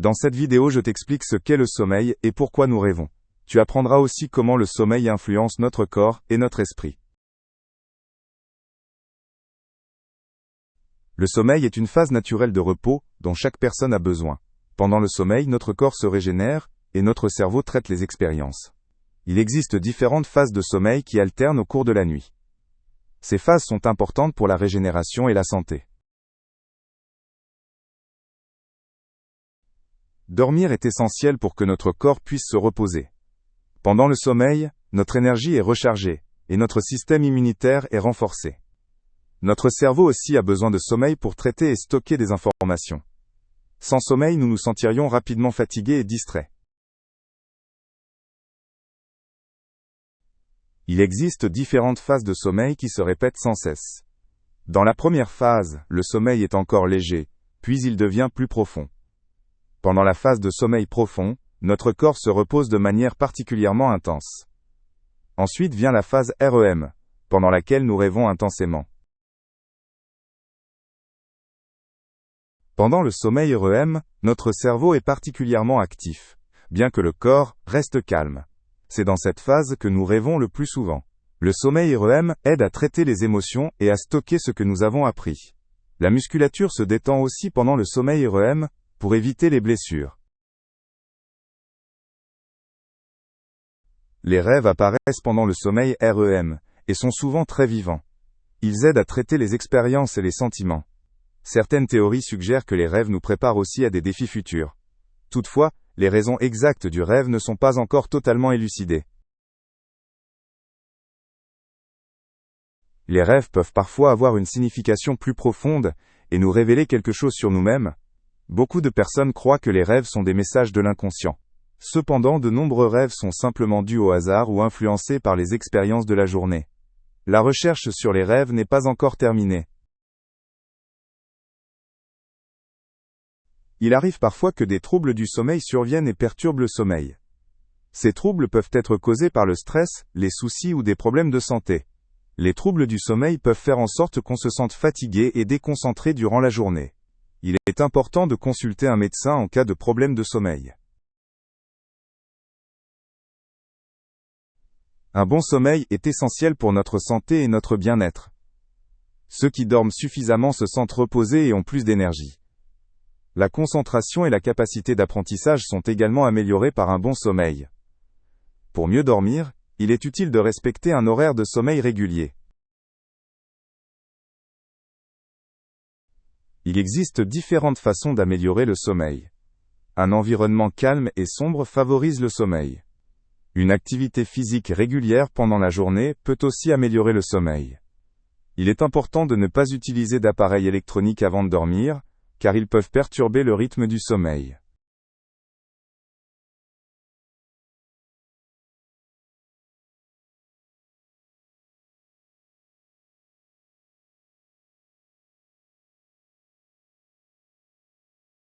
Dans cette vidéo, je t'explique ce qu'est le sommeil et pourquoi nous rêvons. Tu apprendras aussi comment le sommeil influence notre corps et notre esprit. Le sommeil est une phase naturelle de repos dont chaque personne a besoin. Pendant le sommeil, notre corps se régénère et notre cerveau traite les expériences. Il existe différentes phases de sommeil qui alternent au cours de la nuit. Ces phases sont importantes pour la régénération et la santé. Dormir est essentiel pour que notre corps puisse se reposer. Pendant le sommeil, notre énergie est rechargée et notre système immunitaire est renforcé. Notre cerveau aussi a besoin de sommeil pour traiter et stocker des informations. Sans sommeil, nous nous sentirions rapidement fatigués et distraits. Il existe différentes phases de sommeil qui se répètent sans cesse. Dans la première phase, le sommeil est encore léger, puis il devient plus profond. Pendant la phase de sommeil profond, notre corps se repose de manière particulièrement intense. Ensuite vient la phase REM, pendant laquelle nous rêvons intensément. Pendant le sommeil REM, notre cerveau est particulièrement actif, bien que le corps reste calme. C'est dans cette phase que nous rêvons le plus souvent. Le sommeil REM aide à traiter les émotions et à stocker ce que nous avons appris. La musculature se détend aussi pendant le sommeil REM pour éviter les blessures. Les rêves apparaissent pendant le sommeil REM et sont souvent très vivants. Ils aident à traiter les expériences et les sentiments. Certaines théories suggèrent que les rêves nous préparent aussi à des défis futurs. Toutefois, les raisons exactes du rêve ne sont pas encore totalement élucidées. Les rêves peuvent parfois avoir une signification plus profonde et nous révéler quelque chose sur nous-mêmes. Beaucoup de personnes croient que les rêves sont des messages de l'inconscient. Cependant, de nombreux rêves sont simplement dus au hasard ou influencés par les expériences de la journée. La recherche sur les rêves n'est pas encore terminée. Il arrive parfois que des troubles du sommeil surviennent et perturbent le sommeil. Ces troubles peuvent être causés par le stress, les soucis ou des problèmes de santé. Les troubles du sommeil peuvent faire en sorte qu'on se sente fatigué et déconcentré durant la journée. Il est important de consulter un médecin en cas de problème de sommeil. Un bon sommeil est essentiel pour notre santé et notre bien-être. Ceux qui dorment suffisamment se sentent reposés et ont plus d'énergie. La concentration et la capacité d'apprentissage sont également améliorées par un bon sommeil. Pour mieux dormir, il est utile de respecter un horaire de sommeil régulier. Il existe différentes façons d'améliorer le sommeil. Un environnement calme et sombre favorise le sommeil. Une activité physique régulière pendant la journée peut aussi améliorer le sommeil. Il est important de ne pas utiliser d'appareils électroniques avant de dormir, car ils peuvent perturber le rythme du sommeil.